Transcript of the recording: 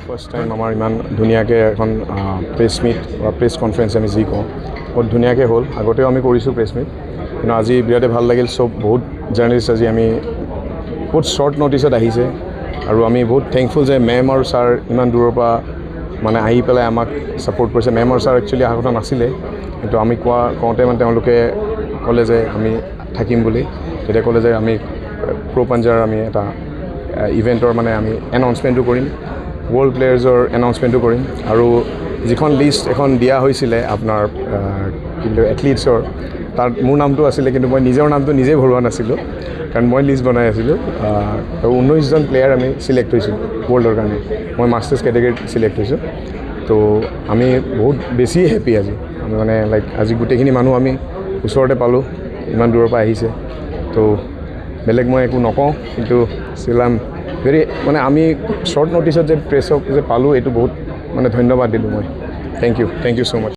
First time আমাৰ ইমান ধুনীয়াকৈ এখন প্ৰেছ মিট বা প্ৰেছ কনফাৰেঞ্চ আমি যি কওঁ বহুত ধুনীয়াকৈ হ'ল। আগতেও আমি কৰিছোঁ প্ৰেছ মিট, কিন্তু আজি বিৰাটেই ভাল লাগিল। চব বহুত জাৰ্নেলিষ্ট আজি আমি বহুত শ্বৰ্ট ন'টিছত আহিছে আৰু আমি বহুত থেংকফুল যে মেম আৰু ছাৰ ইমান দূৰৰ পৰা মানে আহি পেলাই আমাক ছাপোৰ্ট কৰিছে। মেম আৰু ছাৰ একচুৱেলি অহা কথা নাছিলে, কিন্তু আমি কওঁতে মানে তেওঁলোকে ক'লে যে আমি থাকিম বুলি। তেতিয়া ক'লে যে আমি প্ৰ' পাঞ্জাৰ আমি এটা ইভেণ্টৰ মানে আমি এনাউন্সমেণ্টো কৰিম, ৱৰ্ল্ড প্লেয়াৰ্ছৰ এনাউন্সমেণ্টো কৰিম। আৰু যিখন লিষ্ট এখন দিয়া হৈছিলে আপোনাৰ কিন্তু এথলিটছৰ, তাত মোৰ নামটো আছিলে, কিন্তু মই নিজৰ নামটো নিজে ভৰোৱা নাছিলোঁ, কাৰণ মই লিষ্ট বনাই আছিলোঁ। আৰু 19জন প্লেয়াৰ আমি চিলেক্ট হৈছোঁ ৱৰ্ল্ডৰ কাৰণে। মই মাষ্টাৰ্ছ কেটেগৰীত চিলেক্ট হৈছোঁ। তো আমি বহুত বেছি হেপ্পী আজি। আমি মানে আজি গোটেইখিনি মানুহ আমি ওচৰতে পালোঁ, ইমান দূৰৰ পৰা আহিছে। তো বেলেগ মই একো নকওঁ, কিন্তু ষ্টিল আই এম ভেৰি মানে আমি শ্বৰ্ট ন'টিছত যে প্ৰেছক যে পালোঁ, এইটো বহুত মানে ধন্যবাদ দিলোঁ মই। Thank you so' much.